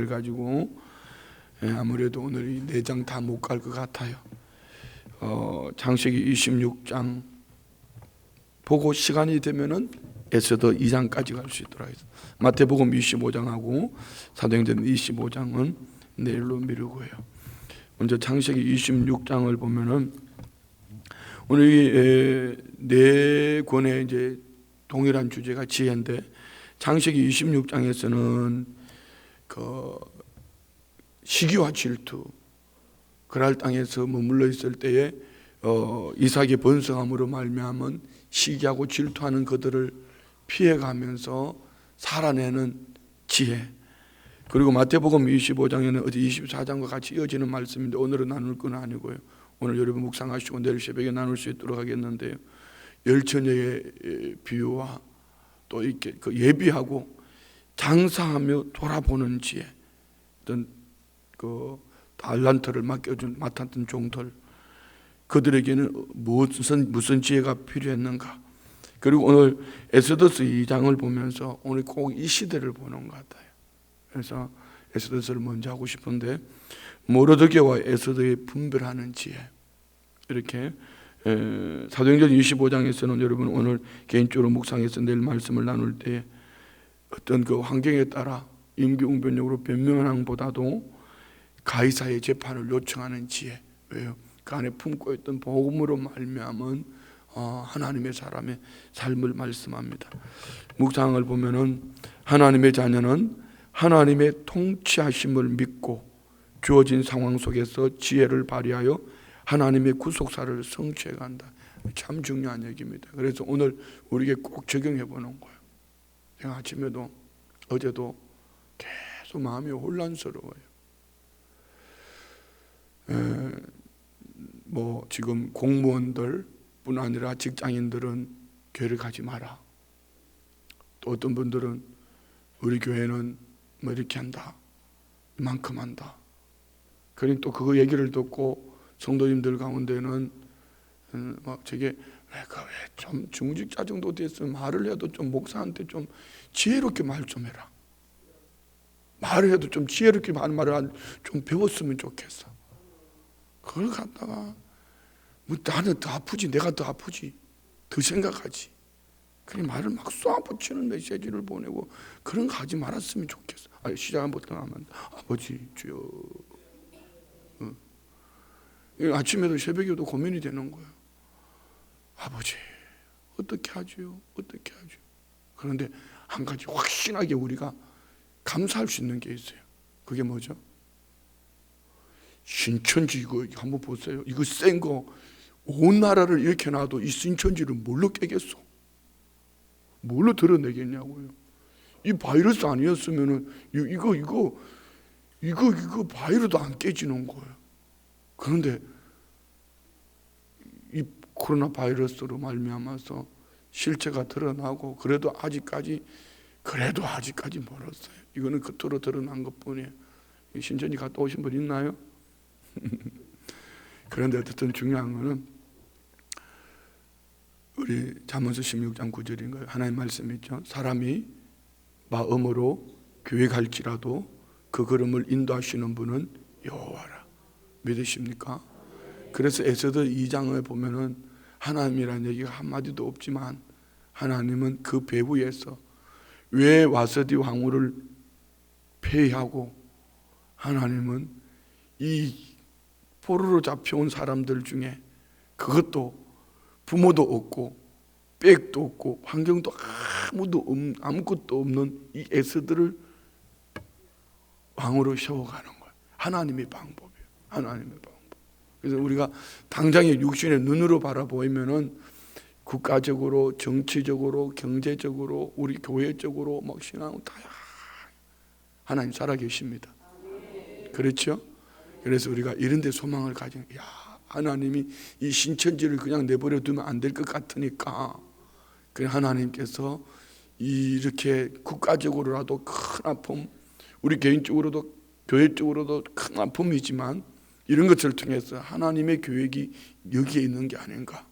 가지고 아무래도 오늘 이 4장 다 못 갈 것 같아요. 창세기 26장 보고 시간이 되면은 에스더 2장까지 갈 수 있도록 하겠습니다. 마태복음 25장하고 사도행전 25장은 내일로 미루고요. 먼저 창세기 26장을 보면은 오늘 이 네 권의 이제 동일한 주제가 지혜인데, 창세기 26장에서는 그 시기와 질투, 그랄 땅에서 머물러 있을 때에 이삭의 번성함으로 말미암은 시기하고 질투하는 그들을 피해가면서 살아내는 지혜, 그리고 마태복음 25장에는 어제 24장과 같이 이어지는 말씀인데 오늘은 나눌 건 아니고요. 오늘 여러분 묵상하시고 내일 새벽에 나눌 수 있도록 하겠는데요. 열처녀의 비유와 또 이렇게 그 예비하고 장사하며 돌아보는 지혜, 어떤 그 달란트를 맡았던 종들, 그들에게는 무슨 지혜가 필요했는가. 그리고 오늘 에스더서 2장을 보면서 오늘 꼭 이 시대를 보는 것 같아요. 그래서 에스더서를 먼저 하고 싶은데, 모르드게와 에스더의 분별하는 지혜, 이렇게 사도행전 25장에서는 여러분 오늘 개인적으로 묵상해서 내일 말씀을 나눌 때 어떤 그 환경에 따라 임기응변력으로 변명하는 보다도 가이사의 재판을 요청하는 지혜. 왜요? 그 안에 품고 있던 복음으로 말미암은 하나님의 사람의 삶을 말씀합니다. 묵상을 보면은 하나님의 자녀는 하나님의 통치하심을 믿고 주어진 상황 속에서 지혜를 발휘하여 하나님의 구속사를 성취해 간다. 참 중요한 얘기입니다. 그래서 오늘 우리에게 꼭 적용해 보는 거예요. 제가 아침에도 어제도 계속 마음이 혼란스러워요. 지금 공무원들 뿐 아니라 직장인들은 교회를 가지 마라. 또 어떤 분들은 우리 교회는 뭐 이렇게 한다, 이만큼 한다. 그러니 또 그거 얘기를 듣고 성도님들 가운데는 저게 왜 좀 중직자 정도 됐으면 말을 해도 좀 목사한테 좀 지혜롭게 말 좀 해라. 말을 해도 좀 지혜롭게 말을 좀 배웠으면 좋겠어. 그걸 갖다가 뭐 나는 더 아프지, 내가 더 아프지, 더 생각하지. 그냥 말을 막 쏘아붙이는 메시지를 보내고 그런 거 하지 말았으면 좋겠어. 시작부터 하면 아버지 주여. 아침에도 새벽에도 고민이 되는 거예요. 아버지 어떻게 하죠? 어떻게 하죠? 그런데 한 가지 확신하게 우리가 감사할 수 있는 게 있어요. 그게 뭐죠? 신천지 이거 한번 보세요. 이거 센 거 온 나라를 이렇게 놔도 이 신천지를 뭘로 깨겠어? 뭘로 드러내겠냐고요. 이 바이러스 아니었으면은 이거 바이러스도 안 깨지는 거예요. 그런데 이 코로나 바이러스로 말미암아서 실체가 드러나고 그래도 아직까지 멀었어요. 이거는 겉으로 드러난 것뿐이에요. 신천지 갔다 오신 분 있나요? 그런데 어쨌든 중요한 거는 우리 잠언서 16장 9절인가요? 하나님 말씀 있죠. 사람이 마음으로 교회 갈지라도 그 걸음을 인도하시는 분은 여호와라. 믿으십니까? 그래서 에스더 2장을 보면은 하나님이라는 얘기가 한마디도 없지만 하나님은 그 배후에서 왜 와서디 왕후를 폐위하고 하나님은 이 포로로 잡혀온 사람들 중에 그것도 부모도 없고 백도 없고 환경도 아무것도 없는 이 에스더를 왕으로 세워가는 거예요. 하나님의 방법이에요. 하나님의 방법. 그래서 우리가 당장의 육신의 눈으로 바라보면은 국가적으로, 정치적으로, 경제적으로, 우리 교회적으로 막 신앙 다 하나님 살아계십니다. 그렇죠? 그래서 우리가 이런 데 소망을 가지는, 하나님이 이 신천지를 그냥 내버려 두면 안 될 것 같으니까 그냥 하나님께서 이렇게 국가적으로라도 큰 아픔, 우리 개인적으로도 교회적으로도 큰 아픔이지만 이런 것을 통해서 하나님의 계획이 여기에 있는 게 아닌가.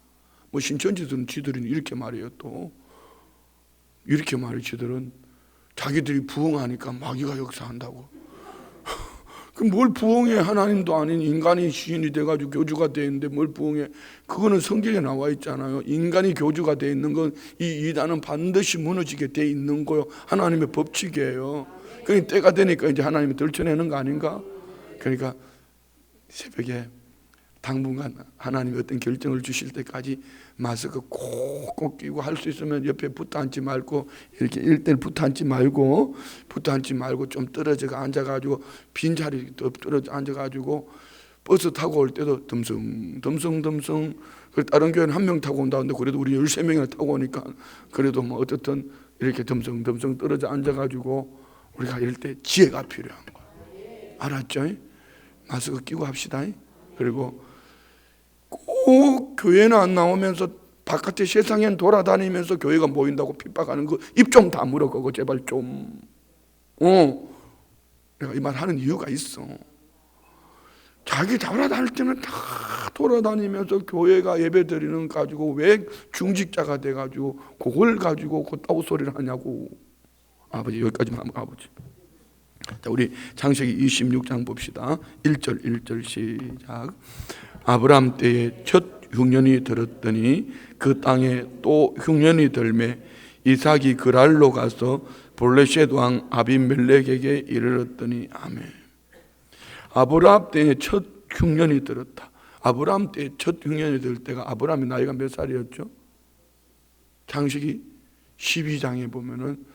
신천지들은 지들은 이렇게 말해요. 또 이렇게 말해요. 지들은 자기들이 부흥하니까 마귀가 역사한다고. 그 뭘 부흥해? 하나님도 아닌 인간이 시인이 돼가지고 교주가 돼 있는데 뭘 부흥해? 그거는 성경에 나와 있잖아요. 인간이 교주가 돼 있는 건 이 이단은 반드시 무너지게 돼 있는 거요. 하나님의 법칙이에요. 그러니까 때가 되니까 이제 하나님이 들춰내는 거 아닌가? 그러니까 새벽에 당분간 하나님이 어떤 결정을 주실 때까지 마스크 꼭 끼고 할 수 있으면 옆에 붙어 앉지 말고 이렇게 1대1 붙어 앉지 말고 좀 떨어져 앉아가지고 빈 자리 떨어져 앉아가지고 버스 타고 올 때도 덤성 다른 교회는 한 명 타고 온다는데 그래도 우리 13명이나 타고 오니까 그래도 뭐 어쨌든 이렇게 덤성 떨어져 앉아가지고 우리가 이럴 때 지혜가 필요한 거야. 알았죠? 마스크 끼고 합시다. 그리고 꼭 교회는 안 나오면서 바깥에 세상에 돌아다니면서 교회가 모인다고 핍박하는 거 입 좀 다물어. 그거 제발 좀. 내가 이 말 하는 이유가 있어. 자기 돌아다닐 때는 다 돌아다니면서 교회가 예배드리는 가지고 왜 중직자가 돼가지고 그걸 가지고 그따구 소리를 하냐고. 아버지 여기까지만 아버지. 자, 우리 창세기 26장 봅시다. 1절 시작. 아브람 때에 첫 흉년이 들었더니 그 땅에 또 흉년이 들매 이삭이 그랄로 가서 볼레셋 왕 아비멜렉에게 이르렀더니 아멘. 아브람 때에 첫 흉년이 들었다. 아브람 때에 첫 흉년이 들 때가 아브람이 나이가 몇 살이었죠? 창세기 12장에 보면은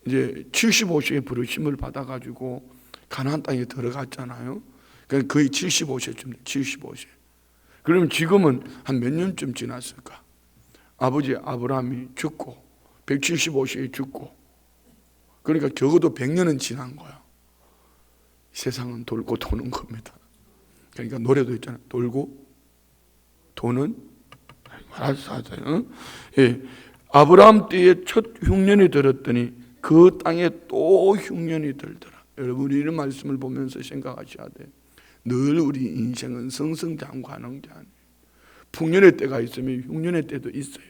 이제 75세의 부르심을 받아가지고 가나안 땅에 들어갔잖아요. 그러니까 거의 75세쯤 75세. 그러면 지금은 한 몇 년쯤 지났을까? 아버지 아브라함이 죽고 175세에 죽고 그러니까 적어도 100년은 지난 거야. 세상은 돌고 도는 겁니다. 그러니까 노래도 있잖아요. 돌고 도는 알아서 하세요. 예. 아브라함 때에 첫 흉년이 들었더니 그 땅에 또 흉년이 들더라. 여러분 이런 말씀을 보면서 생각하셔야 돼요. 늘 우리 인생은 승승장구하는 게 아니에요. 풍년의 때가 있으면 흉년의 때도 있어요.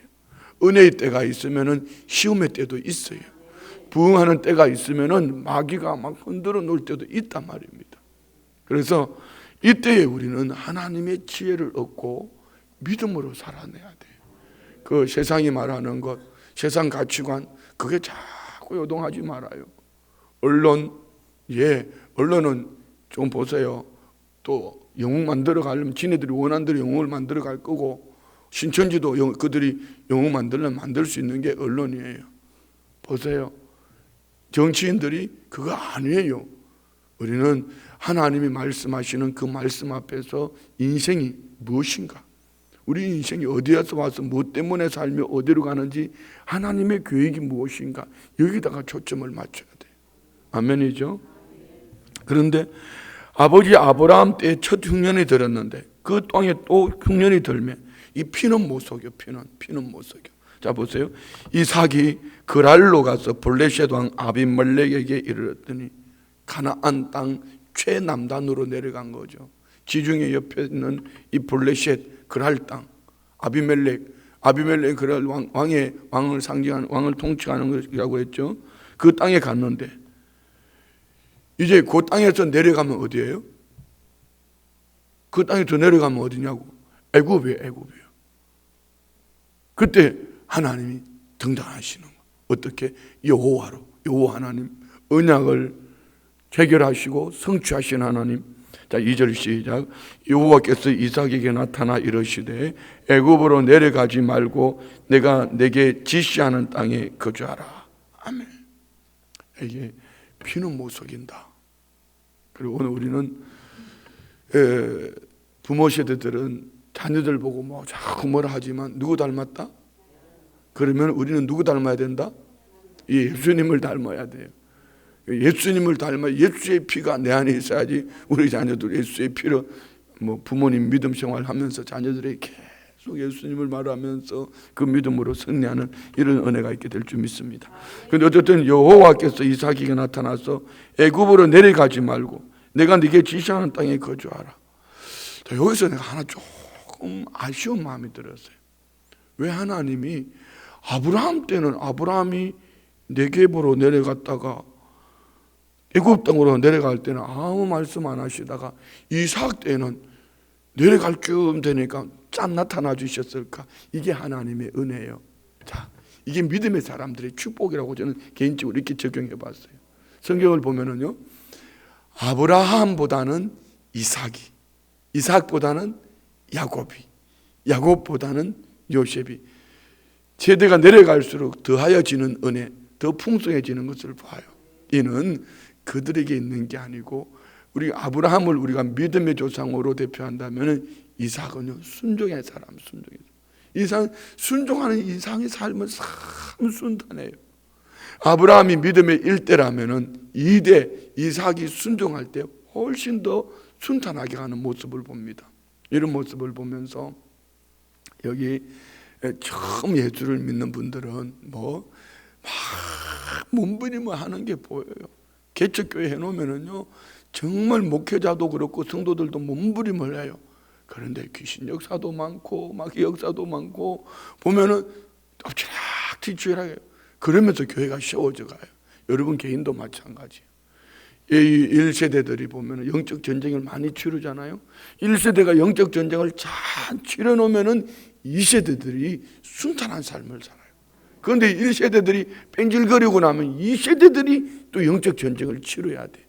은혜의 때가 있으면 시험의 때도 있어요. 부흥하는 때가 있으면 마귀가 막 흔들어 놓을 때도 있단 말입니다. 그래서 이때에 우리는 하나님의 지혜를 얻고 믿음으로 살아내야 돼요. 그 세상이 말하는 것, 세상 가치관 그게 자꾸 요동하지 말아요. 언론은 좀 보세요. 또 영웅 만들어 가려면 지네들이 원하는 대로 영웅을 만들어 갈 거고 신천지도 그들이 영웅 만들려면 만들 수 있는 게 언론이에요. 보세요. 정치인들이 그거 아니에요. 우리는 하나님이 말씀하시는 그 말씀 앞에서 인생이 무엇인가? 우리 인생이 어디에서 와서 무엇 때문에 살며 어디로 가는지 하나님의 계획이 무엇인가? 여기다가 초점을 맞춰야 돼요. 아멘이죠? 그런데 아버지 아브라함 때에 첫 흉년이 들었는데 그 땅에 또 흉년이 들면 이 피는 못 속여. 피는 못 속여. 자 보세요. 이삭이 그랄로 가서 볼레셋 왕 아비멜렉에게 이르렀더니 가나안 땅 최남단으로 내려간 거죠. 지중해 옆에 있는 이 볼레셋 그랄 땅 아비멜렉 그랄 왕을 상징하는 왕을 통치하는 것이라고 했죠. 그 땅에 갔는데 이제 그 땅에서 내려가면 어디예요? 그 땅에서 내려가면 어디냐고? 애굽이에요. 그때 하나님이 등장하시는 거. 어떻게? 여호와 하나님 언약을 체결하시고 성취하신 하나님. 자 2절 시작. 여호와께서 이삭에게 나타나 이르시되 애굽으로 내려가지 말고 내가 내게 지시하는 땅에 거주하라. 아멘. 이게 피는 못 속인다. 그리고 오늘 우리는 부모 세대들은 자녀들 보고 뭐 자꾸 뭐라 하지만 누구 닮았다? 그러면 우리는 누구 닮아야 된다? 예수님을 닮아야 돼요. 예수님을 닮아 예수의 피가 내 안에 있어야지 우리 자녀들 예수의 피로 뭐 부모님 믿음 생활하면서 자녀들에게 계속 예수님을 말하면서 그 믿음으로 승리하는 이런 은혜가 있게 될 줄 믿습니다. 그런데 어쨌든 여호와께서 이삭에게 나타나서 애굽으로 내려가지 말고 내가 네게 지시하는 땅에 거주하라. 여기서 내가 하나 조금 아쉬운 마음이 들었어요. 왜 하나님이 아브라함 때는 아브라함이 네겝으로 내려갔다가 애굽 땅으로 내려갈 때는 아무 말씀 안 하시다가 이삭 때는 내려갈 쯤 되니까 짠 나타나 주셨을까? 이게 하나님의 은혜예요. 자, 이게 믿음의 사람들의 축복이라고 저는 개인적으로 이렇게 적용해 봤어요. 성경을 보면은요, 아브라함보다는 이삭이, 이삭보다는 야곱이, 야곱보다는 요셉이 세대가 내려갈수록 더하여지는 은혜, 더 풍성해지는 것을 봐요. 이는 그들에게 있는 게 아니고, 우리 아브라함을 우리가 믿음의 조상으로 대표한다면 이삭은요, 순종의 사람, 순종의 사람. 순종하는 이삭의 삶은 참 순탄해요. 아브라함이 믿음의 1대라면은 2대 이삭이 순종할 때 훨씬 더 순탄하게 가는 모습을 봅니다. 이런 모습을 보면서 여기 처음 예수를 믿는 분들은 막 몸부림을 하는 게 보여요. 개척교회 해놓으면은요, 정말 목회자도 그렇고 성도들도 몸부림을 해요. 그런데 귀신 역사도 많고 막 역사도 많고 보면은 엎치락뒤치락해요. 그러면서 교회가 세워져 가요. 여러분 개인도 마찬가지예요. 이 1세대들이 보면 영적 전쟁을 많이 치르잖아요. 1세대가 영적 전쟁을 잘 치러놓으면 2세대들이 순탄한 삶을 살아요. 그런데 1세대들이 뺀질거리고 나면 2세대들이 또 영적 전쟁을 치러야 돼.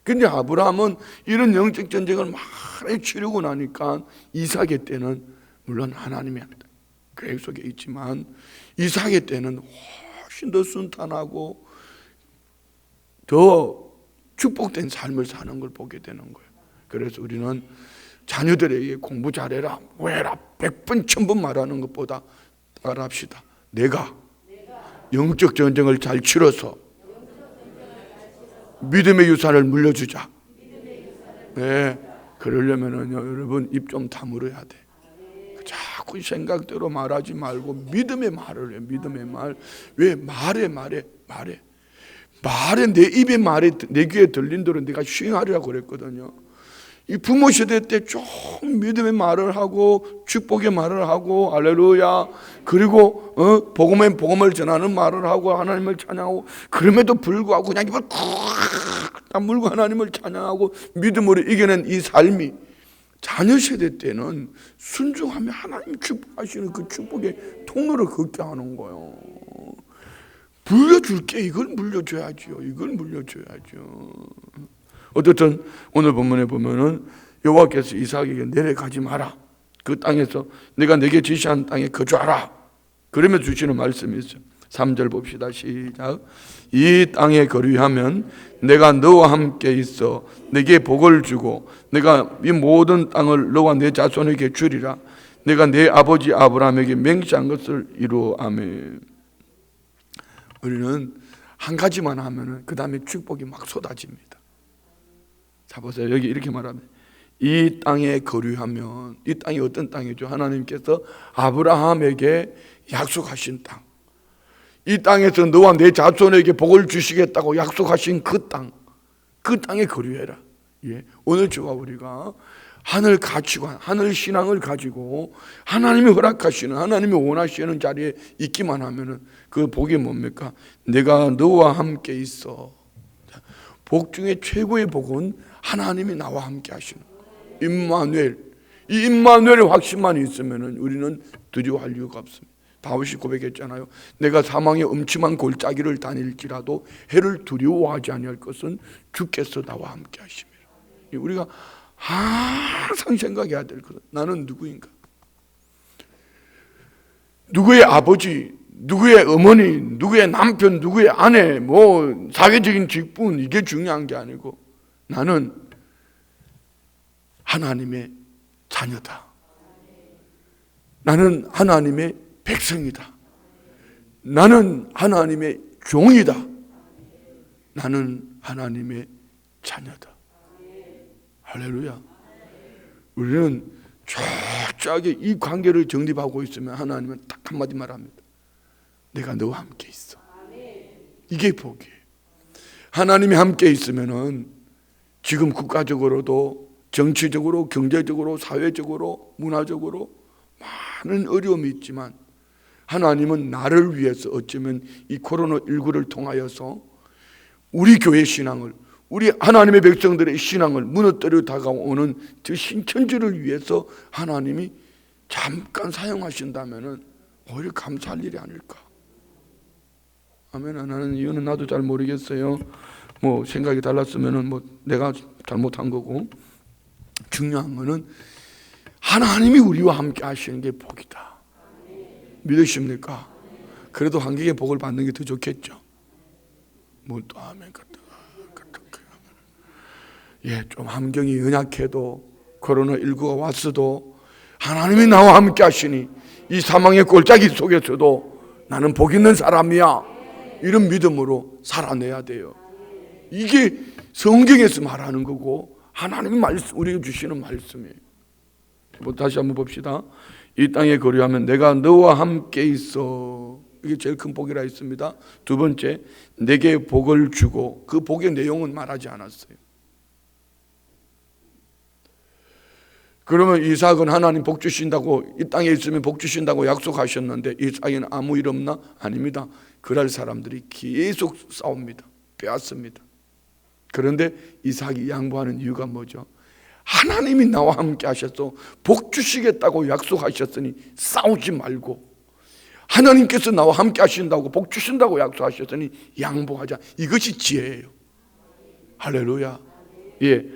근데 아브라함은 이런 영적 전쟁을 많이 치르고 나니까 이삭의 때는 물론 하나님의 계획 속에 있지만 이삭의 때는 훨씬 더 순탄하고 더 축복된 삶을 사는 걸 보게 되는 거예요. 그래서 우리는 자녀들에게 공부 잘해라, 뭐 해라 100번 1000번 말하는 것보다 따라합시다. 내가 영적 전쟁을 잘 치러서 믿음의 유산을 물려주자. 네, 그러려면은요, 여러분 입 좀 다물어야 돼. 자꾸 생각대로 말하지 말고 믿음의 말을 해. 믿음의 말. 왜 말해 내 입에 말이 내 귀에 들린 대로 내가 수행하리라고 그랬거든요. 이 부모 시대 때 좀 믿음의 말을 하고 축복의 말을 하고 할렐루야, 그리고 복음을 전하는 말을 하고 하나님을 찬양하고, 그럼에도 불구하고 그냥 입을 쿡 다물고 하나님을 찬양하고 믿음으로 이겨낸 이 삶이 자녀 세대 때는 순종하며 하나님 축복하시는 그 축복의 통로를 걷게 하는 거예요. 물려줄게, 이걸 물려줘야죠. 이걸 물려줘야죠. 어쨌든 오늘 본문에 보면은 여호와께서 이삭에게 내려가지 마라, 그 땅에서 내가 내게 지시한 땅에 거주하라, 그러면 주시는 말씀이 있어요. 3절 봅시다. 시작. 이 땅에 거류하면 내가 너와 함께 있어 내게 복을 주고 내가 이 모든 땅을 너와 내 자손에게 주리라. 내가 내 아버지 아브라함에게 맹세한 것을 이루어. 아멘. 우리는 한 가지만 하면은 그 다음에 축복이 막 쏟아집니다. 자 보세요. 여기 이렇게 말합니다. 이 땅에 거류하면, 이 땅이 어떤 땅이죠? 하나님께서 아브라함에게 약속하신 땅, 이 땅에서 너와 내 자손에게 복을 주시겠다고 약속하신 그 땅, 그 땅에 거류해라. 예. 오늘 저와 우리가 하늘 가치관, 하늘 신앙을 가지고 하나님이 허락하시는, 하나님이 원하시는 자리에 있기만 하면은 그 복이 뭡니까? 내가 너와 함께 있어. 복 중에 최고의 복은 하나님이 나와 함께 하시는 임마누엘. 이 임마누엘의 확신만 있으면은 우리는 두려워할 이유가 없습니다. 다윗이 고백했잖아요. 내가 사망의 음침한 골짜기를 다닐지라도 해를 두려워하지 아니할 것은 주께서 나와 함께 하심이라. 우리가 항상 생각해야 될 것은 나는 누구인가? 누구의 아버지, 누구의 어머니, 누구의 남편, 누구의 아내, 뭐 사회적인 직분, 이게 중요한 게 아니고 나는 하나님의 자녀다. 나는 하나님의 백성이다. 나는 하나님의 종이다. 나는 하나님의 자녀다. 할렐루야. 우리는 철저하게 이 관계를 정립하고 있으면 하나님은 딱 한마디 말합니다. 내가 너와 함께 있어. 이게 복이에요. 하나님이 함께 있으면은 지금 국가적으로도 정치적으로, 경제적으로, 사회적으로, 문화적으로 많은 어려움이 있지만 하나님은 나를 위해서 어쩌면 이 코로나19를 통하여서 우리 교회 신앙을, 우리 하나님의 백성들의 신앙을 무너뜨려 다가오는 저 신천지를 위해서 하나님이 잠깐 사용하신다면 오히려 감사할 일이 아닐까. 아멘. 하는 이유는 나도 잘 모르겠어요. 뭐 생각이 달랐으면은 뭐 내가 잘못한 거고, 중요한 거는 하나님이 우리와 함께 하시는 게 복이다. 믿으십니까? 그래도 환경의 복을 받는 게 더 좋겠죠. 뭘 또 아멘. 예, 좀 환경이 연약해도 코로나19가 왔어도 하나님이 나와 함께 하시니 이 사망의 골짜기 속에서도 나는 복 있는 사람이야, 이런 믿음으로 살아내야 돼요. 이게 성경에서 말하는 거고 하나님이 우리에게 주시는 말씀이에요. 다시 한번 봅시다. 이 땅에 거류하면 내가 너와 함께 있어. 이게 제일 큰 복이라 했습니다. 두 번째, 내게 복을 주고. 그 복의 내용은 말하지 않았어요. 그러면 이삭은 하나님 복 주신다고, 이 땅에 있으면 복 주신다고 약속하셨는데 이삭에는 아무 일 없나? 아닙니다. 그럴 사람들이 계속 싸웁니다. 빼앗습니다. 그런데 이삭이 양보하는 이유가 뭐죠? 하나님이 나와 함께 하셔서 복 주시겠다고 약속하셨으니 싸우지 말고, 하나님께서 나와 함께 하신다고 복 주신다고 약속하셨으니 양보하자. 이것이 지혜예요. 할렐루야. 예.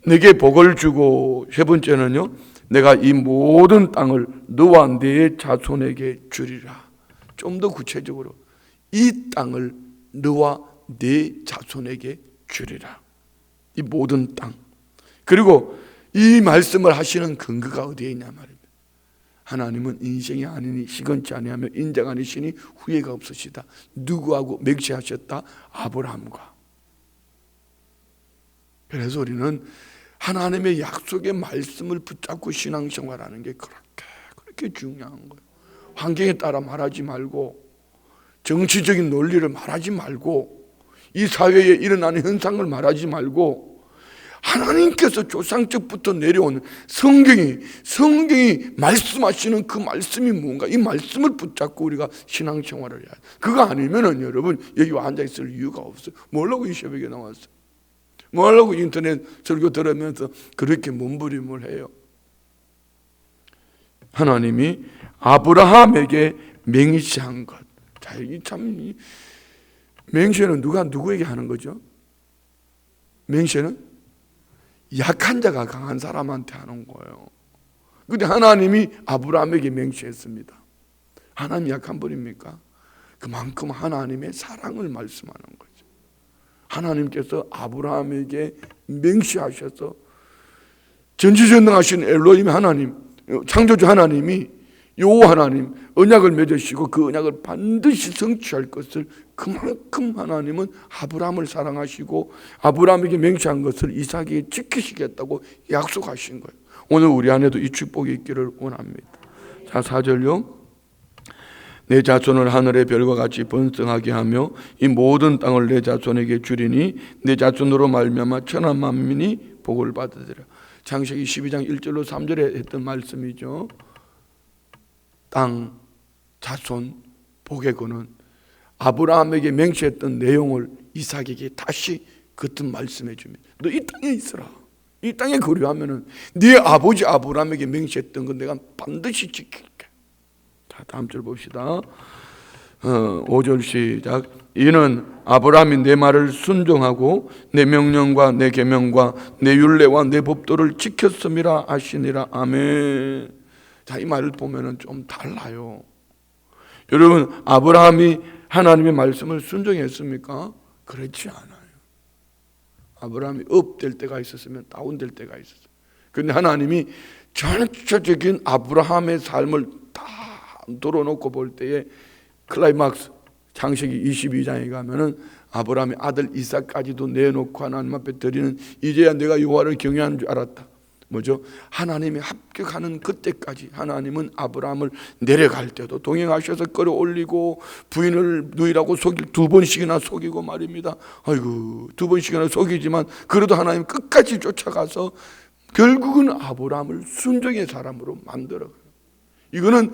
내게 복을 주고, 세 번째는요, 내가 이 모든 땅을 너와 네 자손에게 주리라. 좀 더 구체적으로 이 땅을 너와 네 자손에게 주리라. 이 모든 땅. 그리고 이 말씀을 하시는 근거가 어디에 있냐 말입니다. 하나님은 인생이 아니니 시건치 아니하며 인자가 아니시니 후회가 없으시다. 누구하고 맹세하셨다? 아브라함과. 그래서 우리는 하나님의 약속의 말씀을 붙잡고 신앙생활하는 게 그렇게 중요한 거예요. 환경에 따라 말하지 말고, 정치적인 논리를 말하지 말고, 이 사회에 일어나는 현상을 말하지 말고, 하나님께서 조상적부터 내려온 성경이 말씀하시는 그 말씀이 뭔가, 이 말씀을 붙잡고 우리가 신앙생활을 해야 돼요. 그거 아니면은 여러분 여기 앉아있을 이유가 없어요. 뭐라고 이 새벽에 나왔어요? 뭐하려고 인터넷 설교 들으면서 그렇게 몸부림을 해요? 하나님이 아브라함에게 맹세한 것. 자, 참 맹세는 누구에게 하는 거죠? 맹세는 약한 자가 강한 사람한테 하는 거예요. 그런데 하나님이 아브라함에게 맹세했습니다. 하나님이 약한 분입니까? 그만큼 하나님의 사랑을 말씀하는 거예요. 하나님께서 아브라함에게 맹세하셔서 전지전능하신 엘로힘 하나님, 창조주 하나님이 여호와 하나님 언약을 맺으시고 그 언약을 반드시 성취할 것을, 그만큼 하나님은 아브라함을 사랑하시고 아브라함에게 맹세한 것을 이삭에게 지키시겠다고 약속하신 거예요. 오늘 우리 안에도 이 축복이 있기를 원합니다. 자, 4절요. 내 자손을 하늘의 별과 같이 번성하게 하며 이 모든 땅을 내 자손에게 주리니 내 자손으로 말미암아 천하 만민이 복을 받으리라. 창세기 12장 1절로 3절에 했던 말씀이죠. 땅, 자손, 복의 근원. 아브라함에게 맹세했던 내용을 이삭에게 다시 그뜻 말씀해 줍니다. 너 이 땅에 있어라. 이 땅에 거류하면은 네 아버지 아브라함에게 맹세했던 건 내가 반드시 지킬게. 자, 다음 절 봅시다. 5절 시작. 이는 아브라함이 내 말을 순종하고 내 명령과 내 계명과 내 율례와 내 법도를 지켰음이라 하시니라. 아멘. 자, 이 말을 보면은 좀 달라요. 여러분, 아브라함이 하나님의 말씀을 순종했습니까? 그렇지 않아요. 아브라함이 업될 때가 있었으면 다운될 때가 있었어요. 그런데 하나님이 전체적인 아브라함의 삶을 다 돌아놓고 볼 때에 클라이막스 창세기 22장에 가면은 아브라함의 아들 이삭까지도 내놓고 하나님 앞에 드리는, 이제야 내가 여호와를 경외하는 줄 알았다. 뭐죠? 하나님이 합격하는 그때까지 하나님은 아브라함을 내려갈 때도 동행하셔서 끌어올리고 부인을 누이라고 두 번씩이나 속이고 말입니다. 아이고, 두 번씩이나 속이지만 그래도 하나님 끝까지 쫓아가서 결국은 아브라함을 순종의 사람으로 만들어가요. 이거는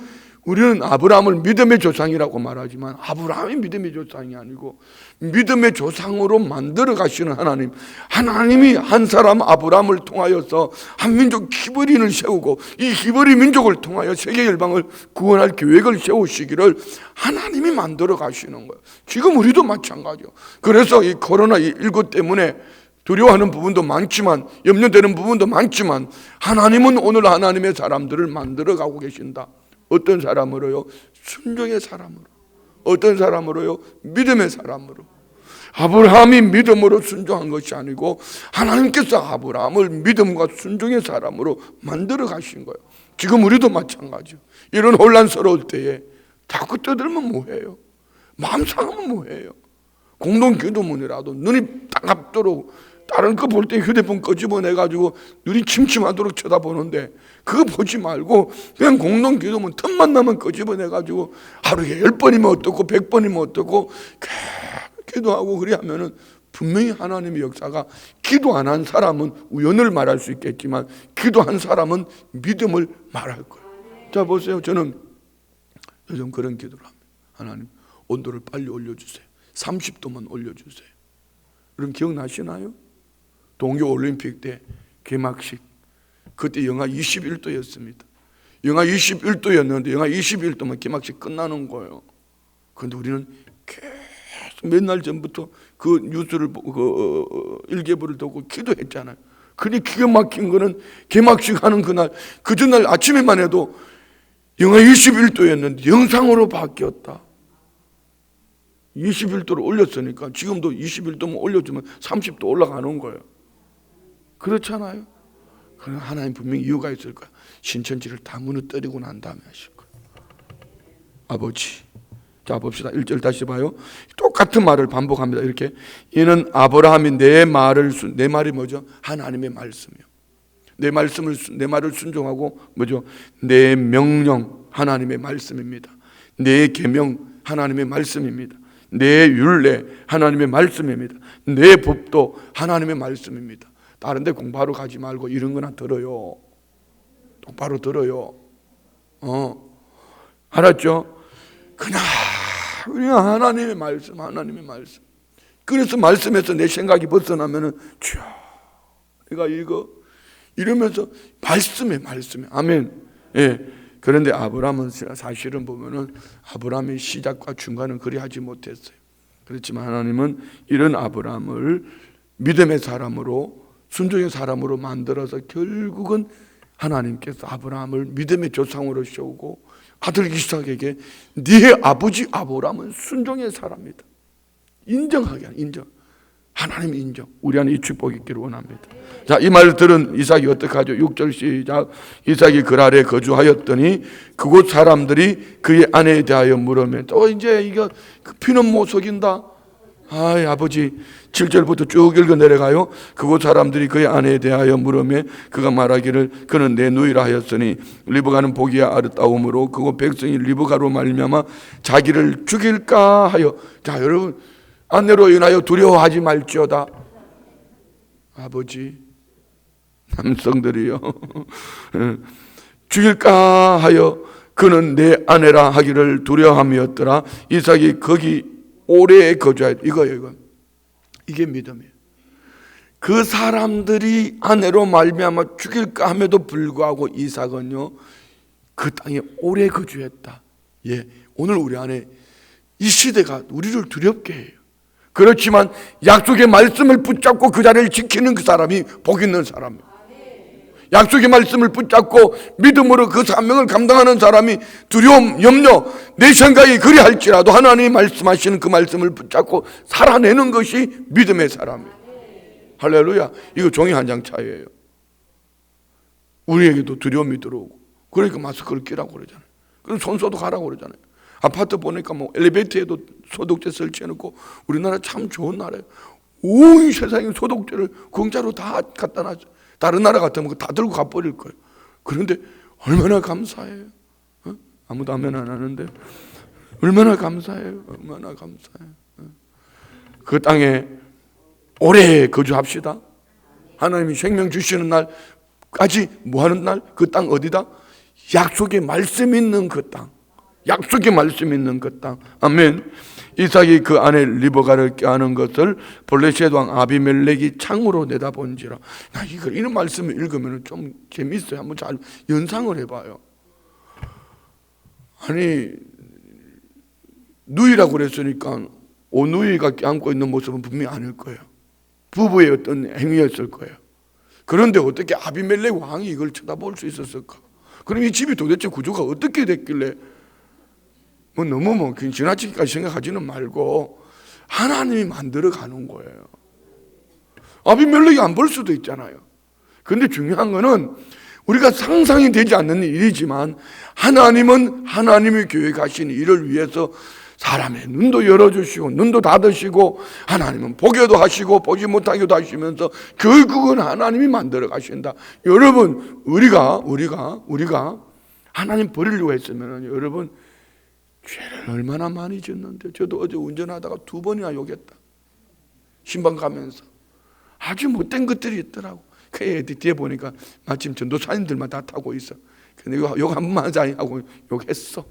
우리는 아브라함을 믿음의 조상이라고 말하지만 아브라함이 믿음의 조상이 아니고 믿음의 조상으로 만들어 가시는 하나님, 하나님이 한 사람 아브라함을 통하여서 한 민족 히브리인을 세우고 이 히브리 민족을 통하여 세계 열방을 구원할 계획을 세우시기를 하나님이 만들어 가시는 거예요. 지금 우리도 마찬가지요. 그래서 이 코로나19 때문에 두려워하는 부분도 많지만, 염려되는 부분도 많지만, 하나님은 오늘 하나님의 사람들을 만들어 가고 계신다. 어떤 사람으로요? 순종의 사람으로. 어떤 사람으로요? 믿음의 사람으로. 아브라함이 믿음으로 순종한 것이 아니고 하나님께서 아브라함을 믿음과 순종의 사람으로 만들어 가신 거예요. 지금 우리도 마찬가지요. 이런 혼란스러울 때에 자꾸 떠들면 뭐해요? 마음 상하면 뭐해요? 공동기도문이라도 눈이 따갑도록 다른 거 볼 때 휴대폰 끄집어내가지고 눈이 침침하도록 쳐다보는데 그거 보지 말고 그냥 공동기도문 틈만 나면 끄집어내가지고 하루에 10번이면 어떻고 100번이면 어떻고 기도하고 그래 하면은 분명히 하나님의 역사가, 기도 안 한 사람은 우연을 말할 수 있겠지만 기도한 사람은 믿음을 말할 거예요. 자 보세요. 저는 요즘 그런 기도를 합니다. 하나님 온도를 빨리 올려주세요. 30도만 올려주세요. 여러분 기억나시나요? 동계올림픽 때 개막식, 그때 영하 21도였습니다. 영하 21도였는데 영하 21도면 개막식 끝나는 거예요. 그런데 우리는 계속 몇 날 전부터 그 뉴스를 보고 일기예보를 듣고 기도했잖아요. 근데 기가 막힌 거는 개막식 하는 그날, 그 전날 아침에만 해도 영하 21도였는데 영상으로 바뀌었다. 21도로 올렸으니까 지금도 21도만 올려주면 30도 올라가는 거예요. 그렇잖아요. 그럼 하나님 분명히 이유가 있을 거야. 신천지를 다 무너뜨리고 난 다음에 하실 거예요. 아버지. 자 봅시다. 1절 다시 봐요. 똑같은 말을 반복합니다. 이렇게 이는 아브라함이 내 말이 뭐죠? 하나님의 말씀이요. 내 말을 순종하고 뭐죠? 내 명령 하나님의 말씀입니다. 내 계명 하나님의 말씀입니다. 내 율례 하나님의 말씀입니다. 내 법도 하나님의 말씀입니다. 다른 데 공부하러 가지 말고 이런 거나 들어요. 똑바로 들어요. 알았죠? 그냥 하나님의 말씀, 하나님의 말씀. 그래서 말씀에서 내 생각이 벗어나면은 내가 이러면서 말씀에 아멘. 예. 그런데 아브라함은 사실은 보면은 아브라함의 시작과 중간은 그리 하지 못했어요. 그렇지만 하나님은 이런 아브라함을 믿음의 사람으로, 순종의 사람으로 만들어서 결국은 하나님께서 아브라함을 믿음의 조상으로 세우고 아들 이삭에게 네 아버지 아브라함은 순종의 사람이다. 인정하게 인정. 하나님 인정. 우리 안에 이 축복이 있기를 원합니다. 자, 이 말 들은 이삭이 어떡하죠? 6절 시작. 이삭이 그 아래 거주하였더니 그곳 사람들이 그의 아내에 대하여 물으면 또 이제 이거 피는 못 속인다. 아버지 7절부터 쭉 읽어 내려가요. 그곳 사람들이 그의 아내에 대하여 물으며 그가 말하기를 그는 내 누이라 하였으니 리브가는 보기에 아름다움으로 그곳 백성이 리브가로 말미암아 자기를 죽일까 하여. 자 여러분, 아내로 인하여 두려워하지 말지어다. 아버지 남성들이요 죽일까 하여 그는 내 아내라 하기를 두려워함이었더라. 이삭이 거기 오래 거주하였다. 이거예요. 이게 믿음이에요. 그 사람들이 아내로 말미암아 죽일까 함에도 불구하고 이삭은요 그 땅에 오래 거주했다. 예, 오늘 우리 안에 이 시대가 우리를 두렵게 해요. 그렇지만 약속의 말씀을 붙잡고 그 자리를 지키는 그 사람이 복 있는 사람이에요. 약속의 말씀을 붙잡고 믿음으로 그 사명을 감당하는 사람이 두려움, 염려, 내 생각이 그리 할지라도 하나님이 말씀하시는 그 말씀을 붙잡고 살아내는 것이 믿음의 사람이에요. 할렐루야. 이거 종이 한 장 차이예요. 우리에게도 두려움이 들어오고 그러니까 마스크를 끼라고 그러잖아요. 그리고 손소독하라고 그러잖아요. 아파트 보니까 뭐 엘리베이터에도 소독제 설치해놓고 우리나라 참 좋은 나라예요. 온 세상에 소독제를 공짜로 다 갖다 놨죠. 다른 나라 같으면 다 들고 가버릴 거예요. 그런데 얼마나 감사해요. 아무도 아멘 안 하는데 얼마나 감사해요. 얼마나 감사해요. 그 땅에 오래 거주합시다. 하나님이 생명 주시는 날까지 뭐 하는 날? 그 땅 어디다? 약속의 말씀 있는 그 땅. 약속의 말씀이 있는 그 땅. 아멘. 이삭이 그 아내 리브가를 껴안은 것을 블레셋 왕 아비멜렉이 창으로 내다본지라. 이런 말씀을 읽으면 좀 재미있어요. 한번 잘 연상을 해봐요. 아니, 누이라고 그랬으니까 오누이가 껴안고 있는 모습은 분명히 아닐 거예요. 부부의 어떤 행위였을 거예요. 그런데 어떻게 아비멜렉 왕이 이걸 쳐다볼 수 있었을까? 그럼 이 집이 도대체 구조가 어떻게 됐길래 너무 지나치게까지 생각하지는 말고 하나님이 만들어 가는 거예요. 아비멜렉이 안 볼 수도 있잖아요. 그런데 중요한 거는 우리가 상상이 되지 않는 일이지만 하나님은 하나님이 계획하신 일을 위해서 사람의 눈도 열어주시고 눈도 닫으시고 하나님은 보게도 하시고 보지 못하게도 하시면서 결국은 하나님이 만들어 가신다. 여러분 우리가 하나님 버리려고 했으면 여러분 죄를 얼마나 많이 짓는데. 저도 어제 운전하다가 2번이나 욕했다. 신방 가면서 아주 못된 것들이 있더라고. 그 뒤에 보니까 마침 전도사님들만 다 타고 있어. 근데 욕 한 번만 하자 하고 욕했어.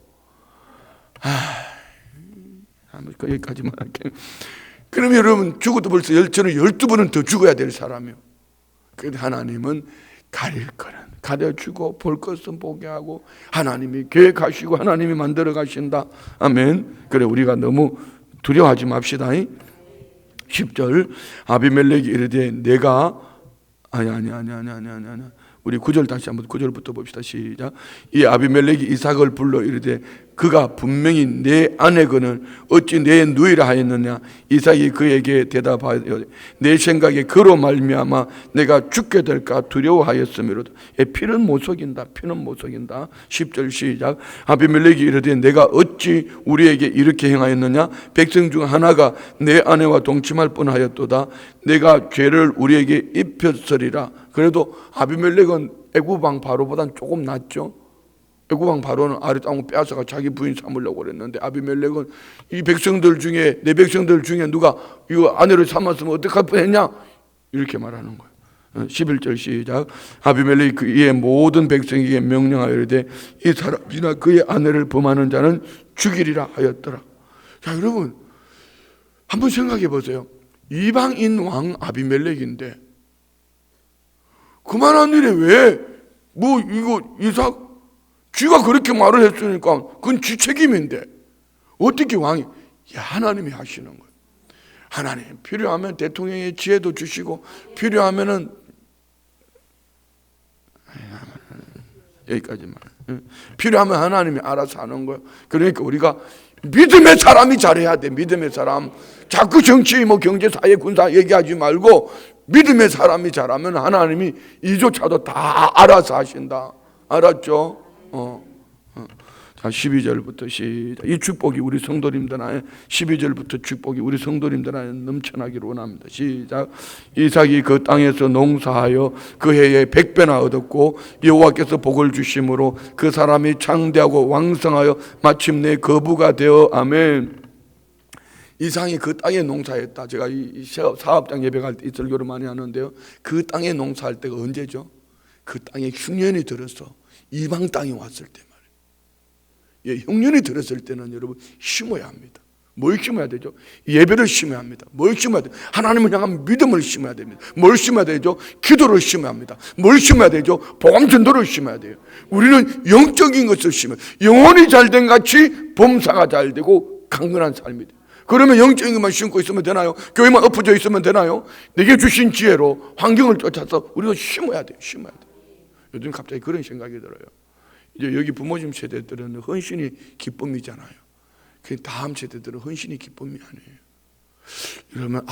여기까지만 할게요. 그럼 여러분 죽어도 벌써 저는 12번은 더 죽어야 될 사람이요. 그런데 하나님은 가릴 거는 가려주고 볼 것은 보게 하고 하나님이 계획하시고 하나님이 만들어 가신다. 아멘. 그래 우리가 너무 두려워하지 맙시다. 10절 아비멜렉이 이르되 내가 아니 우리 9절 다시 한번 9절부터 봅시다. 시작. 이 아비멜렉이 이삭을 불러 이르되 그가 분명히 내 아내거늘 어찌 내 누이라 하였느냐. 이삭이 그에게 대답하여 내 생각에 그로 말미암아 내가 죽게 될까 두려워하였으므로다. 피는 못 속인다. 10절 시작. 아비멜렉이 이르되 내가 어찌 우리에게 이렇게 행하였느냐. 백성 중 하나가 내 아내와 동침할 뻔하였도다. 내가 죄를 우리에게 입혔으리라. 그래도 아비멜렉은 애굽왕 바로보단 조금 낫죠. 애굽왕 바로는 아래 땅을 빼앗아가 자기 부인 삼으려고 그랬는데 아비멜렉은 이 백성들 중에 내 백성들 중에 누가 이거 아내를 삼았으면 어떡할 뻔했냐 이렇게 말하는 거예요. 11절 시작. 아비멜렉이 그의 모든 백성에게 명령하여 이르되 이 사람이나 그의 아내를 범하는 자는 죽이리라 하였더라. 자 여러분 한번 생각해 보세요. 이방인 왕 아비멜렉인데 그만한 일에 왜 이거 이삭 쥐가 그렇게 말을 했으니까 그건 쥐 책임인데 어떻게 왕이 하나님이 하시는 거예요. 하나님 필요하면 대통령의 지혜도 주시고 필요하면은 여기까지만 필요하면 하나님이 알아서 하는 거예요. 그러니까 우리가 믿음의 사람이 잘해야 돼. 믿음의 사람 자꾸 정치 경제 사회 군사 얘기하지 말고 믿음의 사람이 잘하면 하나님이 이조차도 다 알아서 하신다. 알았죠? 자 12절부터 시작. 이 축복이 우리 성도님들 안에 12절부터 축복이 우리 성도님들 안에 넘쳐나기를 원합니다. 시작. 이삭이 그 땅에서 농사하여 그 해에 100배나 얻었고 여호와께서 복을 주심으로 그 사람이 창대하고 왕성하여 마침내 거부가 되어 아멘. 이삭이 그 땅에 농사했다. 제가 이 사업장 예배할 때 이 설교를 많이 하는데요. 그 땅에 농사할 때가 언제죠? 그 땅에 흉년이 들어서 이방 땅에 왔을 때 말이에요. 흉년이 들었을 때는 여러분 심어야 합니다. 뭘 심어야 되죠? 예배를 심어야 합니다. 뭘 심어야 돼요? 하나님을 향한 믿음을 심어야 됩니다. 뭘 심어야 되죠? 기도를 심어야 합니다. 뭘 심어야 되죠? 복음 전도를 심어야 돼요. 우리는 영적인 것을 심어요. 영혼이 잘된 같이 범사가 잘 되고 강건한 삶이 돼요. 그러면 영적인 것만 심고 있으면 되나요? 교회만 엎어져 있으면 되나요? 내게 주신 지혜로 환경을 쫓아서 우리가 심어야 돼요. 심어야 돼요. 요즘 갑자기 그런 생각이 들어요. 이제 여기 부모님 세대들은 헌신이 기쁨이잖아요. 그 다음 세대들은 헌신이 기쁨이 아니에요. 그러면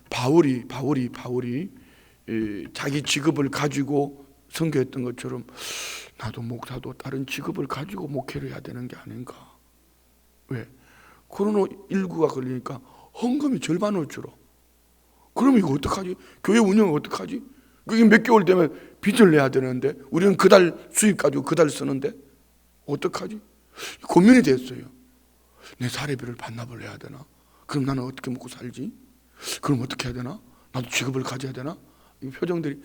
바울이 자기 직업을 가지고 선교했던 것처럼 나도 목사도 다른 직업을 가지고 목회를 해야 되는 게 아닌가. 왜? 코로나19가 걸리니까 헌금이 절반으로 줄어. 그러면 이거 어떡하지? 교회 운영을 어떡하지? 그게 몇 개월 되면 빚을 내야 되는데 우리는 그달 수입 가지고 그달 쓰는데 어떡하지? 고민이 됐어요. 내 사례비를 반납을 해야 되나? 그럼 나는 어떻게 먹고 살지? 그럼 어떻게 해야 되나? 나도 직업을 가져야 되나? 이 표정들이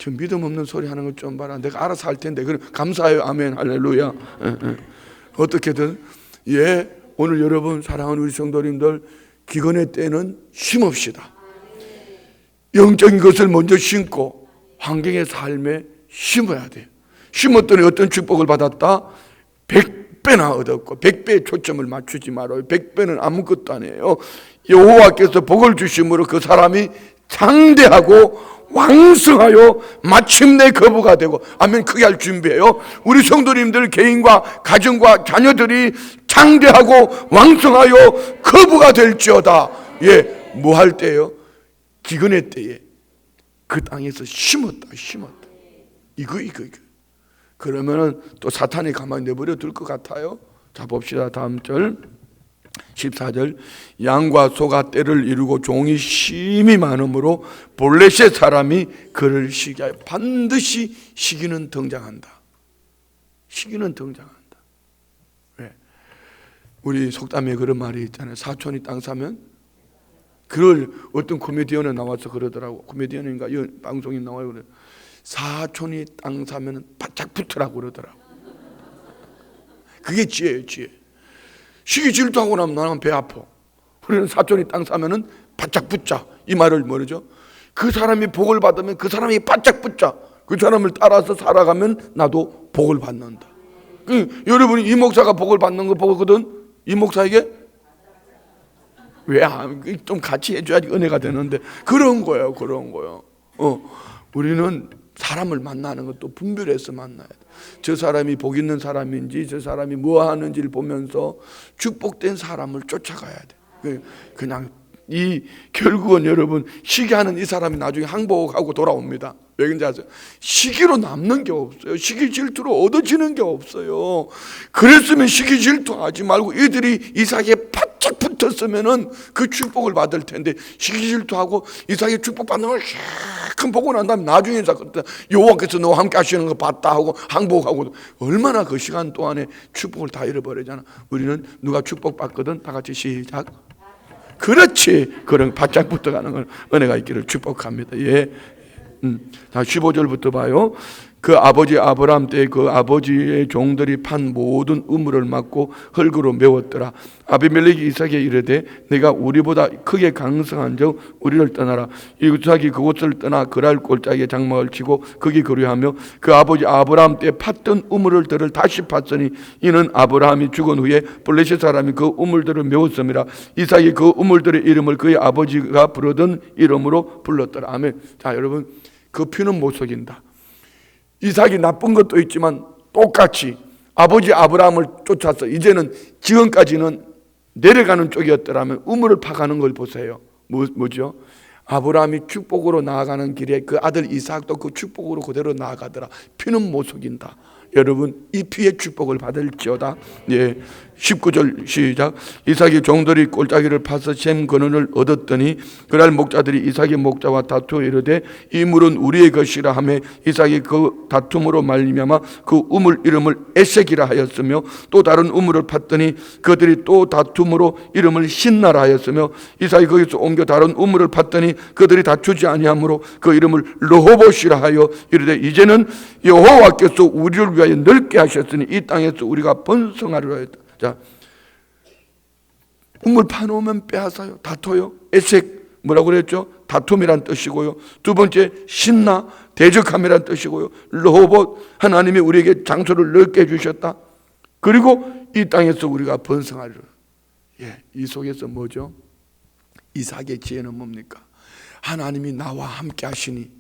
저 믿음 없는 소리 하는 것 좀 봐라. 내가 알아서 할 텐데. 그럼 감사해요. 아멘. 할렐루야. 어떻게든 오늘 여러분 사랑하는 우리 성도님들 기근의 때는 심읍시다. 영적인 것을 먼저 심고 환경의 삶에 심어야 돼요. 심었더니 어떤 축복을 받았다? 100배나 얻었고 100배의 초점을 맞추지 말아요. 100배는 아무것도 아니에요. 여호와께서 복을 주심으로 그 사람이 장대하고 왕성하여 마침내 거부가 되고 아멘. 크게 할 준비해요. 우리 성도님들 개인과 가정과 자녀들이 장대하고 왕성하여 거부가 될지어다. 뭐 할 때요? 기근의 때에 그 땅에서 심었다. 이거. 그러면은 또 사탄이 가만히 내버려 둘 것 같아요. 자 봅시다. 다음 절 14절. 양과 소가 때를 이루고 종이 심이 많으므로 블레셋 사람이 그를 시기하여. 반드시 시기는 등장한다. 왜? 우리 속담에 그런 말이 있잖아요. 사촌이 땅 사면 그걸 어떤 코미디언에 나와서 그러더라고. 코미디언인가 방송에 나와요. 그래. 사촌이 땅 사면 바짝 붙으라고 그러더라고. 그게 지혜예요. 시기 질투하고 나면 나는 배 아파. 우리는 사촌이 땅 사면은 바짝 붙자. 이 말을 모르죠. 그 사람이 복을 받으면 그 사람이 바짝 붙자. 그 사람을 따라서 살아가면 나도 복을 받는다. 여러분이 이 목사가 복을 받는 거 보거든. 이 목사에게 왜 좀 같이 해줘야지 은혜가 되는데 그런 거예요. 우리는 사람을 만나는 것도 분별해서 만나야 돼. 저 사람이 복 있는 사람인지 저 사람이 뭐 하는지를 보면서 축복된 사람을 쫓아가야 돼. 그냥 결국은 여러분 시기하는 이 사람이 나중에 항복하고 돌아옵니다. 왜 그런지 아세요? 시기로 남는 게 없어요. 시기 질투로 얻어지는 게 없어요. 그랬으면 시기 질투하지 말고 이들이 이삭에 바짝 붙었으면은 그 축복을 받을 텐데 시기 질투하고 이삭의 축복 받는 걸 큰 보고 난 다음에 나중에 여호와께서 너와 함께 하시는 거 봤다 하고 항복하고 얼마나 그 시간 동안에 축복을 다 잃어버리잖아. 우리는 누가 축복 받거든 다 같이 시작. 그렇지. 그런 바짝 붙어가는 건 은혜가 있기를 축복합니다. 자 15절부터 봐요. 그 아버지 아브라함 때 그 아버지의 종들이 판 모든 우물을 막고 흙으로 메웠더라. 아비멜렉이 이삭에게 이르되 내가 우리보다 크게 강성한 적 우리를 떠나라. 이삭이 그곳을 떠나 그랄 골짜기에 장막을 치고 거기 거류하며 그 아버지 아브라함 때 팠던 우물을 다시 팠으니 이는 아브라함이 죽은 후에 블레셋 사람이 그 우물들을 메웠음이라. 이삭이 그 우물들의 이름을 그의 아버지가 부르던 이름으로 불렀더라. 아멘. 자 여러분 그 피는 못 속인다. 이삭이 나쁜 것도 있지만 똑같이 아버지 아브라함을 쫓아서 이제는 지금까지는 내려가는 쪽이었더라면 우물을 파가는 걸 보세요. 뭐죠? 아브라함이 축복으로 나아가는 길에 그 아들 이삭도 그 축복으로 그대로 나아가더라. 피는 못 속인다. 여러분 이 피의 축복을 받을지어다. 19절 시작. 이삭의 종들이 골짜기를 파서 셈 근원을 얻었더니 그날 목자들이 이삭의 목자와 다투어 이르되 이 물은 우리의 것이라 하며 이삭이 그 다툼으로 말미암아 그 우물 이름을 에색이라 하였으며 또 다른 우물을 팠더니 그들이 또 다툼으로 이름을 신나라 하였으며 이삭이 거기서 옮겨 다른 우물을 팠더니 그들이 다투지 아니하므로 그 이름을 르호봇이라 하여 이르되 이제는 여호와께서 우리를 위하여 넓게 하셨으니 이 땅에서 우리가 번성하리라 했다. 자, 우물 파놓으면 빼앗아요. 다퉈요. 에색 뭐라고 그랬죠? 다툼이란 뜻이고요. 두 번째 신나 대적함이란 뜻이고요. 르호봇 하나님이 우리에게 장소를 넓게 해주셨다. 그리고 이 땅에서 우리가 번성하리라. 이 속에서 뭐죠? 이삭의 지혜는 뭡니까? 하나님이 나와 함께 하시니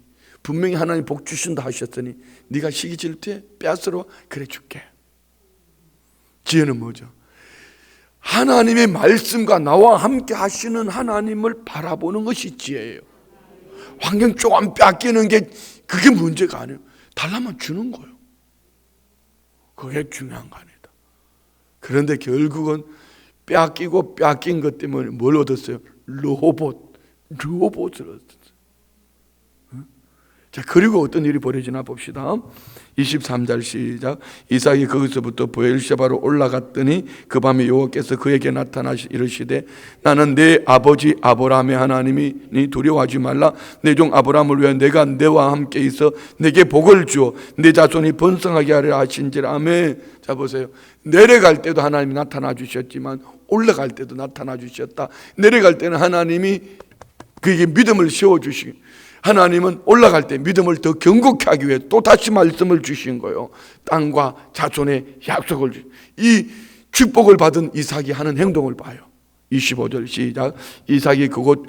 분명히 하나님 복 주신다 하셨으니 네가 시기 질투에 빼앗으러 그래 줄게. 지혜는 뭐죠? 하나님의 말씀과 나와 함께 하시는 하나님을 바라보는 것이 지혜예요. 환경 조금 뺏기는 게 그게 문제가 아니에요. 달라면 주는 거예요. 그게 중요한 거 아니다. 그런데 결국은 뺏기고 뺏긴 것 때문에 뭘 얻었어요? 르호봇을 얻었어요. 자, 그리고 어떤 일이 벌어지나 봅시다. 23절 시작. 이삭이 거기서부터 브엘셰바로 올라갔더니 그 밤에 여호와께서 그에게 나타나시 이르시되 나는 내 아버지 아브라함의 하나님이니 두려워하지 말라. 내 종 아브라함을 위하여 내가 내와 함께 있어 내게 복을 주어 내 자손이 번성하게 하리라 하신지라. 아멘. 자, 보세요. 내려갈 때도 하나님이 나타나 주셨지만 올라갈 때도 나타나 주셨다. 내려갈 때는 하나님이 그에게 믿음을 세워주시고, 하나님은 올라갈 때 믿음을 더 견고케 하기 위해 또 다시 말씀을 주신 거예요. 땅과 자손의 약속을 이 축복을 받은 이삭이 하는 행동을 봐요. 25절 시작. 이삭이 그곳에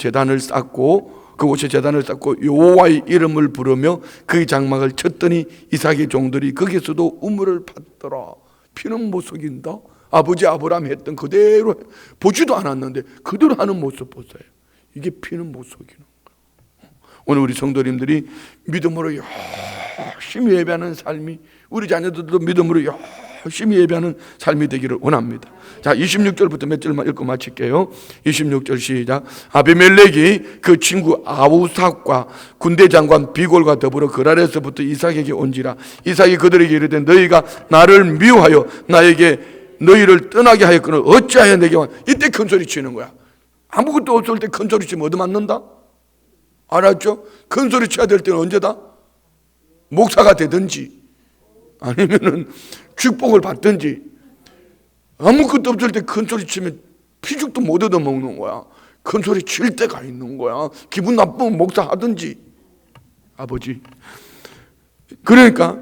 재단을 쌓고 여호와의 이름을 부르며 그의 장막을 쳤더니 이삭의 종들이 거기서도 우물을 받더라. 피는 못 속인다. 아버지 아브라함 했던 그대로 보지도 않았는데 그대로 하는 모습 보세요. 이게 피는 못 속이는 거예요. 오늘 우리 성도님들이 믿음으로 열심히 예배하는 삶이, 우리 자녀들도 믿음으로 열심히 예배하는 삶이 되기를 원합니다. 자, 26절부터 몇 절만 읽고 마칠게요. 26절 시작. 아비멜렉이 그 친구 아우삭과 군대 장관 비골과 더불어 그랄에서부터 이삭에게 온지라. 이삭이 그들에게 이르되 너희가 나를 미워하여 나에게 너희를 떠나게 하였거늘 어찌하여 내게 와. 이때 큰 소리 치는 거야. 아무것도 없을 때 큰 소리 치면 얻어맞는다. 알았죠? 큰 소리 쳐야 될 때는 언제다? 목사가 되든지 아니면은 축복을 받든지. 아무것도 없을 때 큰 소리 치면 피죽도 못 얻어먹는 거야. 큰 소리 칠 때가 있는 거야. 기분 나쁘면 목사 하든지. 아버지, 그러니까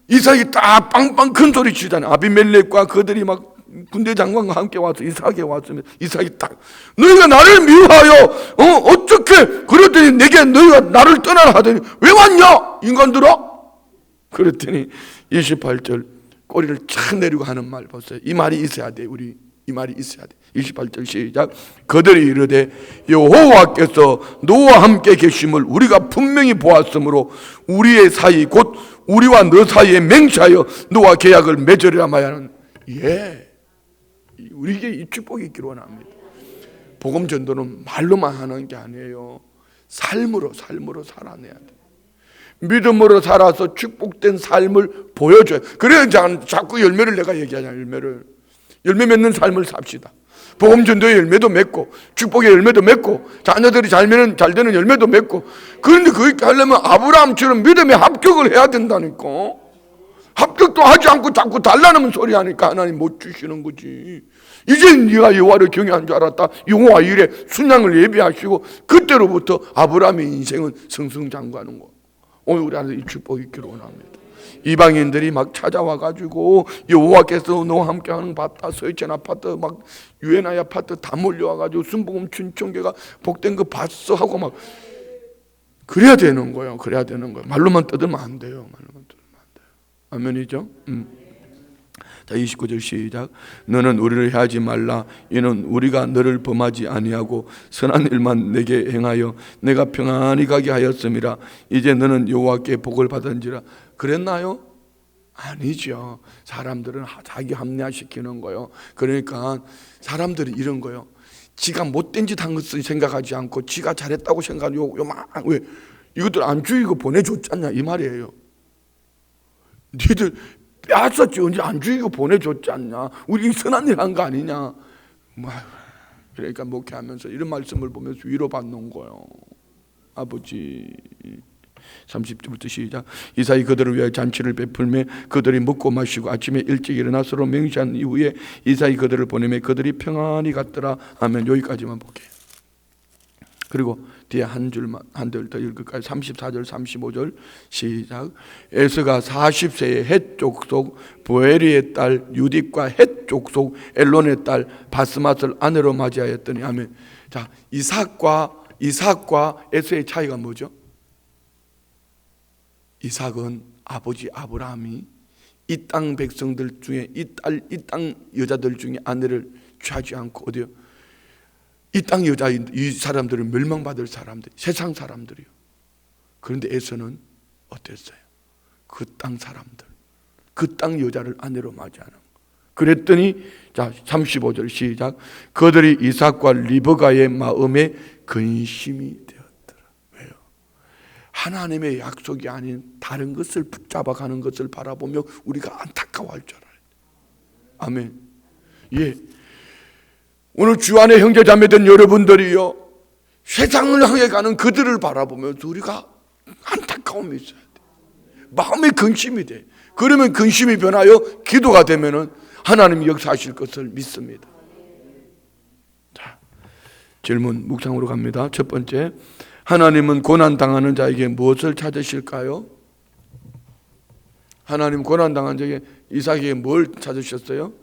이삭이 딱 빵빵 큰 소리 치잖아요. 아비멜렉과 그들이 막 군대 장관과 함께 와서 이삭에 왔으면 이삭이 딱 너희가 나를 미워하여 어떻게 그랬더니 내게 너희가 나를 떠나라 하더니 왜 왔냐 인간들아. 그랬더니 28절 꼬리를 착 내리고 하는 말 보세요. 이 말이 있어야 돼. 우리 이 말이 있어야 돼. 28절 시작. 그들이 이르되 여호와께서 너와 함께 계심을 우리가 분명히 보았으므로 우리의 사이 곧 우리와 너 사이에 맹세하여 너와 계약을 맺으리라 마야는. 우리에게 이 축복이 있기를 원합니다. 복음 전도는 말로만 하는 게 아니에요. 삶으로 살아내야 돼. 믿음으로 살아서 축복된 삶을 보여줘요. 그래야 자꾸 열매를 내가 얘기하잖아요. 열매 맺는 삶을 삽시다. 복음 전도의 열매도 맺고 축복의 열매도 맺고 자녀들이 잘 되는 열매도 맺고. 그런데 그렇게 하려면 아브라함처럼 믿음에 합격을 해야 된다니까. 합격도 하지 않고 자꾸 달라는 소리 하니까 하나님 못 주시는 거지. 이제 네가 여호와를 경외한 줄 알았다. 여호와 일에 순양을 예비하시고 그때로부터 아브라함의 인생은 승승장구하는 거. 오늘 우리 안에 이 축복이 있기를 원합니다. 이방인들이 막 찾아와가지고 여호와께서 너와 함께하는 바타 서이첸 아파트 막 유엔아이 아파트 다 몰려와가지고 순복음 춘총교가 복된 거 봤어 하고 막 그래야 되는 거예요. 말로만 뜯으면 안 돼요. 아멘이죠? 자, 29절 시작. 너는 우리를 해하지 말라. 이는 우리가 너를 범하지 아니하고 선한 일만 내게 행하여 내가 평안히 가게 하였음이라. 이제 너는 여호와께 복을 받은지라. 그랬나요? 아니죠. 사람들은 자기 합리화시키는 거예요. 그러니까 사람들이 이런 거예요. 지가 못된 짓 한 것을 생각하지 않고 지가 잘했다고 생각하고 왜 이것들 안 죽이고 보내줬잖냐 이 말이에요. 니들 빼앗았지 언제 안 죽이고 보내줬지 않냐. 우리 선한 일 한 거 아니냐. 그러니까 목회하면서 이런 말씀을 보면서 위로받는 거예요. 아버지 30절부터 시작. 이삭이 그들을 위하여 잔치를 베풀매 그들이 먹고 마시고 아침에 일찍 일어나 서로 맹세한 이후에 이삭이 그들을 보내매 그들이 평안히 갔더라. 아멘. 여기까지만 볼게요. 그리고 뒤에 한 절 더 읽을까요? 34절 35절 시작. 에스가 40세에 헷 족속 보에리의 딸 유딕과 헷 족속 엘론의 딸 바스맛을 아내로 맞이하였더니 아멘. 자, 이삭과 에스의 차이가 뭐죠? 이삭은 아버지 아브라함이 이 땅 백성들 중에 이 땅 여자들 중에 아내를 취하지 않고 어디요? 이 땅 여자 이 사람들은 멸망받을 사람들, 세상 사람들이요. 그런데 에서는 어땠어요? 그 땅 사람들, 그 땅 여자를 아내로 맞이하는 거. 그랬더니 자 35절 시작. 그들이 이삭과 리브가의 마음에 근심이 되었더라. 왜요? 하나님의 약속이 아닌 다른 것을 붙잡아가는 것을 바라보며 우리가 안타까워할 줄 알아요. 아멘. 예. 오늘 주 안에 형제 자매된 여러분들이요, 세상을 향해 가는 그들을 바라보면서 우리가 안타까움이 있어야 돼. 마음의 근심이 돼. 그러면 근심이 변하여 기도가 되면은 하나님이 역사하실 것을 믿습니다. 자, 질문 묵상으로 갑니다. 첫 번째, 하나님은 고난당하는 자에게 무엇을 찾으실까요? 하나님 고난당한 자에게 이삭에게 뭘 찾으셨어요?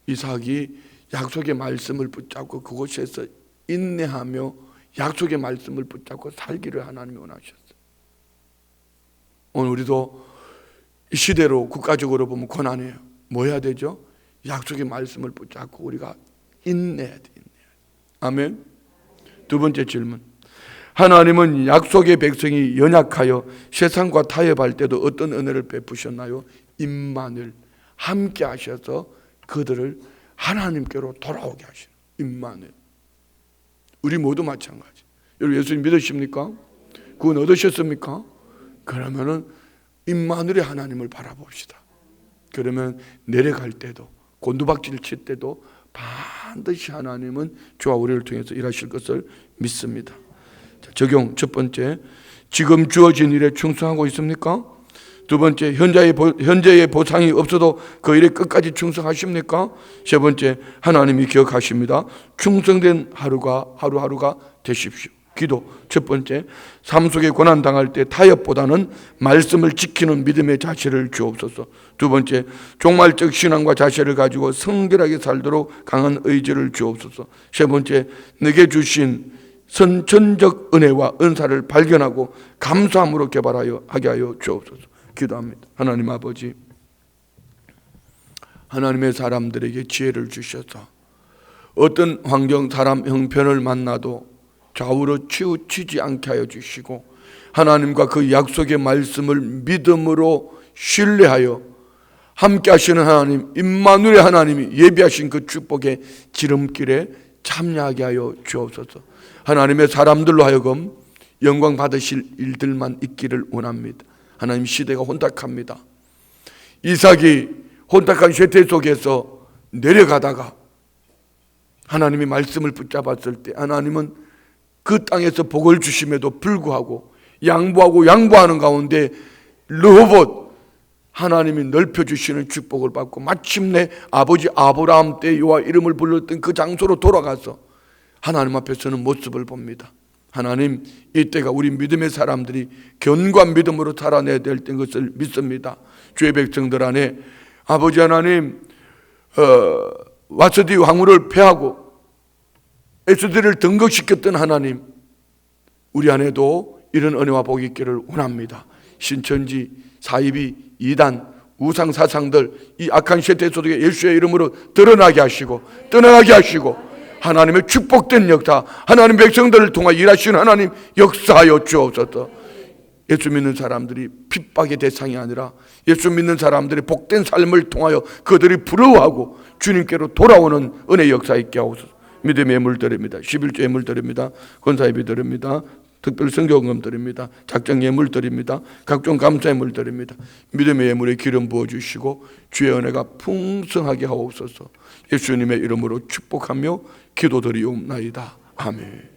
이삭이 약속의 말씀을 붙잡고 그곳에서 인내하며 약속의 말씀을 붙잡고 살기를 하나님이 원하셨어요. 오늘 우리도 이 시대로 국가적으로 보면 고난이에요. 뭐 해야 되죠? 약속의 말씀을 붙잡고 우리가 인내해야 돼. 아멘. 두 번째 질문, 하나님은 약속의 백성이 연약하여 세상과 타협할 때도 어떤 은혜를 베푸셨나요? 임마누엘, 함께 하셔서 그들을 하나님께로 돌아오게 하시는 임마누엘. 우리 모두 마찬가지. 여러분 예수님 믿으십니까? 구원 얻으셨습니까? 그러면은 임마누엘의 하나님을 바라봅시다. 그러면 내려갈 때도 곤두박질 칠 때도 반드시 하나님은 저와 우리를 통해서 일하실 것을 믿습니다. 자, 적용 첫 번째, 지금 주어진 일에 충성하고 있습니까? 두 번째, 현재의 보상이 없어도 그 일에 끝까지 충성하십니까? 세 번째, 하나님이 기억하십니다. 충성된 하루하루가 되십시오. 기도 첫 번째, 삶 속에 고난 당할 때 타협보다는 말씀을 지키는 믿음의 자세를 주옵소서. 두 번째, 종말적 신앙과 자세를 가지고 성결하게 살도록 강한 의지를 주옵소서. 세 번째, 내게 주신 선천적 은혜와 은사를 발견하고 감사함으로 하게 하여 주옵소서. 기도합니다. 하나님 아버지, 하나님의 사람들에게 지혜를 주셔서 어떤 환경, 사람, 형편을 만나도 좌우로 치우치지 않게 하여 주시고 하나님과 그 약속의 말씀을 믿음으로 신뢰하여 함께 하시는 하나님, 임마누엘의 하나님이 예비하신 그 축복의 지름길에 참여하게 하여 주옵소서. 하나님의 사람들로 하여금 영광 받으실 일들만 있기를 원합니다. 하나님, 시대가 혼탁합니다. 이삭이 혼탁한 쇠퇴 속에서 내려가다가 하나님의 말씀을 붙잡았을 때 하나님은 그 땅에서 복을 주심에도 불구하고 양보하는 가운데 르호봇 하나님이 넓혀주시는 축복을 받고 마침내 아버지 아브라함 때 여호와 이름을 불렀던 그 장소로 돌아가서 하나님 앞에 서는 모습을 봅니다. 하나님, 이때가 우리 믿음의 사람들이 견고한 믿음으로 살아내야 될 때인 것을 믿습니다. 주의 백성들 안에 아버지 하나님, 와스디 왕후를 패하고 에스더를 등극시켰던 하나님, 우리 안에도 이런 은혜와 복이 있기를 원합니다. 신천지, 사이비, 이단, 우상 사상들 이 악한 세대 속에 예수의 이름으로 드러나게 하시고 떠나가게 하시고 하나님의 축복된 역사, 하나님 백성들을 통해 일하시는 하나님 역사하여 주옵소서. 예수 믿는 사람들이 핍박의 대상이 아니라 예수 믿는 사람들이 복된 삶을 통하여 그들이 부러워하고 주님께로 돌아오는 은혜 역사 있게 하옵소서. 믿음의 예물 드립니다. 11조 예물 드립니다. 권사예비 드립니다. 특별 성경금 드립니다. 작정 예물 드립니다. 각종 감사 예물 드립니다. 믿음의 예물에 기름 부어주시고 주의 은혜가 풍성하게 하옵소서. 예수님의 이름으로 축복하며 기도드리옵나이다. 아멘.